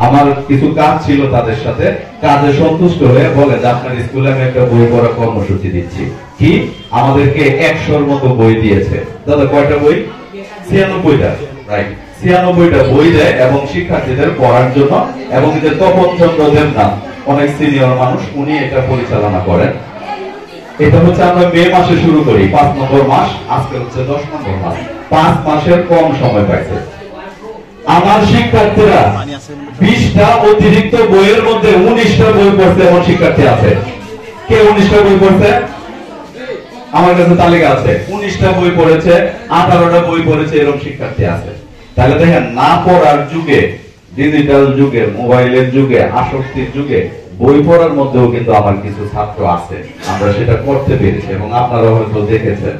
আমার কিছু কাজ ছিল তাদের সাথে, কাজে সন্তুষ্ট হয়ে বলে যে আপনার স্কুলে আমি একটা বই পড়া কর্মসূচি দিচ্ছি। কি আমাদেরকে 100-র মতো বই দিয়েছে। দাদা কয়টা বই? 96টা, রাইট। 96টা বই দেয় এবং শিক্ষার্থীদের পড়ার জন্য। এবং যে তপন চন্দ্র দেবনাথ অনেক সিনিয়র মানুষ, উনি এটা পরিচালনা করেন। এটা হচ্ছে আমরা মে মাসে শুরু করি, 5 নম্বর মাস, আজকে হচ্ছে 10 নম্বর মাস। 5 মাসের কম সময় পাইছে। আমার শিক্ষার্থীরা 20টা অতিরিক্ত বইয়ের মধ্যে 19টা বই পড়ছে এমন শিক্ষার্থী আছে। কে 19টা বই পড়ছে? আমার কাছে তালিকা আছে। 19টা বই পড়েছে, 18টা বই পড়েছে, এরকম শিক্ষার্থী আছে। তাহলে দেখেন, না পড়ার যুগে, ডিজিটাল যুগে, মোবাইলের যুগে, আসক্তির যুগে বই পড়ার মধ্যেও কিন্তু আমার কিছু ছাত্র আছে। আমরা সেটা করতে পেরেছি এবং আপনারা হয়তো দেখেছেন।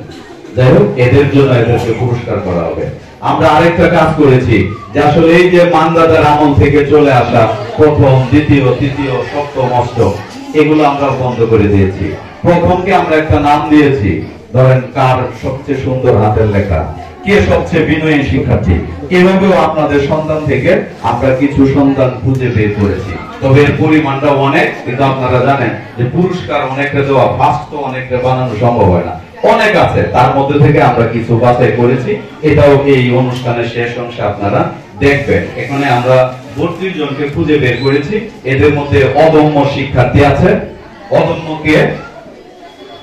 যাই হোক, এদের জন্য এদেরকে পুরস্কার করা হবে। আমরা আরেকটা কাজ করেছি যে আসলে এই যে মানদাদার আমল থেকে চলে আসা প্রথম, দ্বিতীয়, তৃতীয়, সপ্তম, অষ্টম, এগুলো আমরা বন্ধ করে দিয়েছি। প্রথমকে আমরা একটা নাম দিয়েছি, ধরেন কার সবচেয়ে সুন্দর হাতের লেখা, কে সবচেয়ে বিনয়ী শিক্ষার্থী। এভাবেও আপনাদের সন্তান থেকে আমরা কিছু সন্তান খুঁজে বের করেছি। তবে এর পরিমাণটা অনেক, কিন্তু আপনারা জানেন যে পুরস্কার অনেকটা দেওয়া, ফার্স্ট তো অনেকটা বানানো সম্ভব হয় না, অনেক আছে। তার মধ্যে থেকে আমরা কিছু বাছাই করেছি। এটাও এই অনুষ্ঠানের শেষ অংশে আপনারা দেখবেন। এখানে আমরা 32 জনকে খুঁজে বের করেছি। এদের মধ্যে অদম্য শিক্ষার্থী আছে। অদম্যকে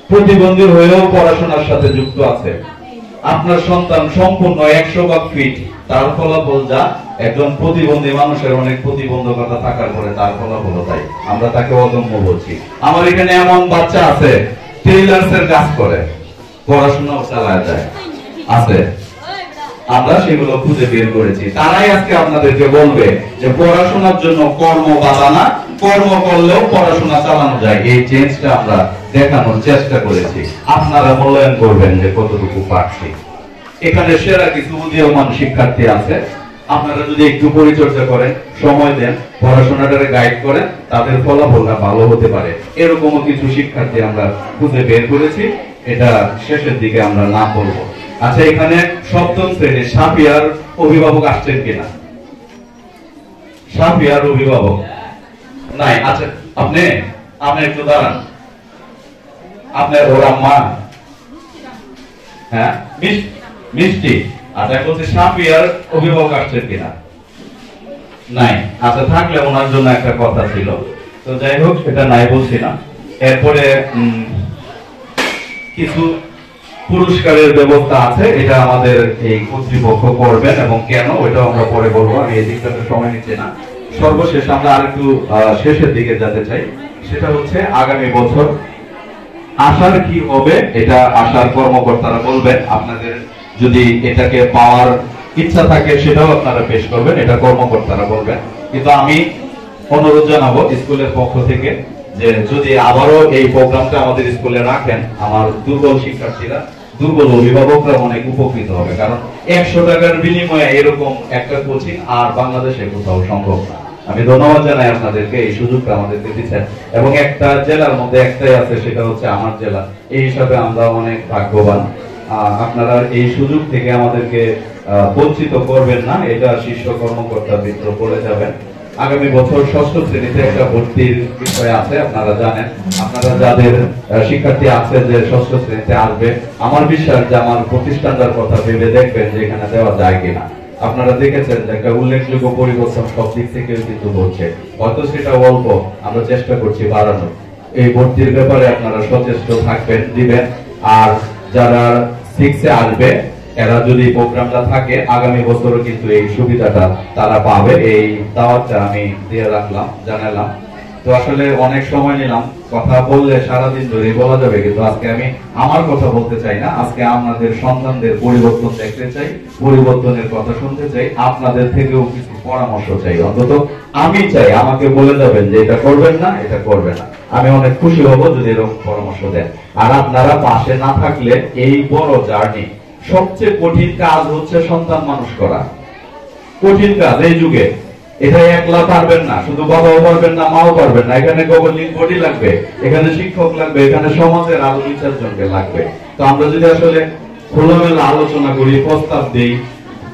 প্রতিবন্ধী হয়েও পড়াশোনার সাথে যুক্ত আছে। আপনার সন্তান সম্পূর্ণ 100% ফিট, তার ফলাফল যা, একজন প্রতিবন্ধী মানুষের অনেক প্রতিবন্ধকতা থাকার পরে তার ফলাফল তাই, আমরা তাকে অদম্য বলছি। আমার এখানে এমন বাচ্চা আছে টেইলার্সের কাজ করে, পড়াশোনাও চালায় যায় আছে। আমরা সেগুলো খুঁজে বের করেছি। তারাই আজকে আপনাদেরকে বলবে যে পড়াশোনার জন্য কর্ম বাধা না, কর্ম করলেও পড়াশোনা চালানো যায়। এই চেঞ্জটা আমরা দেখানোর চেষ্টা করেছি। আপনারা মূল্যায়ন করবেন যে কতটুকু পারছি। এখানে সেরা কিছু উদীয়মান শিক্ষার্থী আছে। আপনারা যদি একটু পরিচর্যা করেন, সময় দেন, পড়াশোনাটারে গাইড করেন, তাদের ফলাফলটা ভালো হতে পারে। এরকমও কিছু শিক্ষার্থী আমরা খুঁজে বের করেছি। এটা শেষের দিকে আমরা নাম বলবো। আচ্ছা, এখানে সপ্তম শ্রেণীর সাফিয়ার অভিভাবক আসছেন কিনা? সাফিয়ার অভিভাবক নাই? আচ্ছা, আপনি একটু দাঁড়ান। আপনার ওর আম্মা? হ্যাঁ, মিষ্টি। আচ্ছা, বলছি সাফিয়ার অভিভাবক আসছেন কিনা? নাই। আচ্ছা, থাকলে ওনার জন্য একটা কথা ছিল। তো যাই হোক, সেটা নাই বলছি না। এরপরে কিছু পুরস্কারের ব্যবস্থা আছে, এটা আমাদের এই কর্তৃপক্ষ করবেন এবং কেন ওইটাও আমরা পরে বলবো। আমি এই দিকটাতে সময় নিচ্ছি না। সর্বশেষ আমরা আরেকটু শেষের দিকে যেতে চাই। সেটা হচ্ছে আগামী বছর আশার কি হবে, এটা আশার কর্মকর্তারা বলবেন। আপনাদের যদি এটাকে পাওয়ার ইচ্ছা থাকে সেটাও আপনারা পেশ করবেন, এটা কর্মকর্তারা বলবেন। কিন্তু আমি অনুরোধ জানাবো স্কুলের পক্ষ থেকে যে যদি আবারও এই প্রোগ্রামটা আমাদের স্কুলে রাখেন, আমার দুর্বল শিক্ষার্থীরা, দুর্বল অভিভাবকরা অনেক উপকৃত হবে। কারণ 100 টাকার বিনিময়ে এরকম একটা কোচিং আর বাংলাদেশে কোথাও সম্ভব না। আমি ধন্যবাদ জানাই আপনাদেরকে, এই সুযোগটা আমাদেরকে দিচ্ছেন। এবং একটা জেলার মধ্যে একটাই আছে, সেটা হচ্ছে আমার জেলা। এই হিসাবে আমরা অনেক ভাগ্যবান। আপনারা এই সুযোগ থেকে আমাদেরকে বঞ্চিত করবেন না, এটা শীর্ষ কর্মকর্তা মিত্র বলে যাবেন। আগামী বছর 6ষ্ঠ শ্রেণীতে একটা ভর্তির বিষয় আছে, আপনারা জানেন। আপনারা যাদের শিক্ষার্থী আছে যে 6ষ্ঠ শ্রেণীতে আসবে, আমার বিশ্বাস যে আমার প্রতিষ্ঠানটার কথা ভেবে দেখবেন যে এখানে দেওয়া যায় কিনা। আপনারা দেখেছেন যে একটা উল্লেখযোগ্য পরিবর্তন সব দিক থেকে কিন্তু হচ্ছে। হয়তো সেটা অল্প, আমরা চেষ্টা করছি বাড়ানোর। এই ভর্তির ব্যাপারে আপনারা সচেষ্ট থাকবেন, দিবেন। আর যারা 6-এ আসবে, এরা যদি প্রোগ্রামটা থাকে, আগামী বছরও কিন্তু এই সুবিধাটা তারা পাবে। এই দাওয়াতটা আমি দিয়ে রাখলাম, জানালাম। তো আসলে অনেক সময় নিলাম, কথা বললে সারাদিন ধরে বলা যাবে, কিন্তু আজকে আমি আমার কথা বলতে চাই না। আজকে আপনাদের সন্তানদের পরিবর্তন দেখতে চাই, পরিবর্তনের কথা শুনতে চাই, আপনাদের থেকেও কিছু পরামর্শ চাই। অন্তত আমি চাই আমাকে বলে যাবেন যে এটা করবেন না, এটা করবে না। আমি অনেক খুশি হব যদি এরকম পরামর্শ দেন। আর আপনারা পাশে না থাকলে এই বড় জার্নি, সবচেয়ে কঠিন কাজ হচ্ছে সন্তান মানুষ করা। কঠিন কাজ এই যুগে। এটা একলা পারবেন না, শুধু বাবাও পারবেন না, মাও পারবেন না। এখানে গভর্নিং বডি লাগবে, এখানে শিক্ষক লাগবে, এখানে সমাজের আরো 2-4 জনকে লাগবে। তো আমরা যদি আসলে খোলামেলা আলোচনা করি, প্রস্তাব দেই,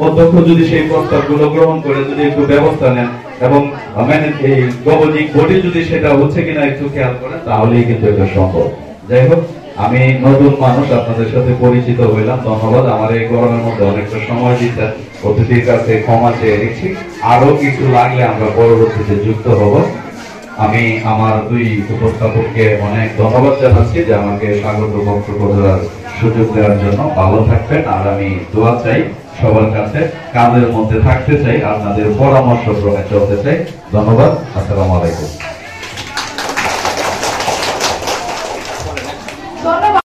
অধ্যক্ষ যদি সেই প্রস্তাবগুলো গ্রহণ করে যদি একটু ব্যবস্থা নেন, এবং মানে এই গবজিক বডি যদি সেটা হচ্ছে কিনা একটু খেয়াল করেন তাহলেই কিন্তু এটা সম্ভব। যাই হোক, আমি নতুন মানুষ, আপনাদের সাথে পরিচিত হইলাম, ধন্যবাদ। আমার এই গরমের মধ্যে অনেকটা সময় দিচ্ছেন, অতিথির কাছে ক্ষমা চেয়ে নিচ্ছি। আরো কিছু লাগলে আমরা পরবর্তীতে যুক্ত হব। আমি আমার দুই উপস্থাপককে অনেক ধন্যবাদ জানাচ্ছি যে আমাকে স্বাগত বক্তব্য দেওয়ার সুযোগ দেওয়ার জন্য। ভালো থাকবেন, আর আমি দোয়া চাই সবার কাছে, কাজের মধ্যে থাকতে চাই, আপনাদের পরামর্শ ক্রমে চলতে চাই। ধন্যবাদ, আসসালামু আলাইকুম।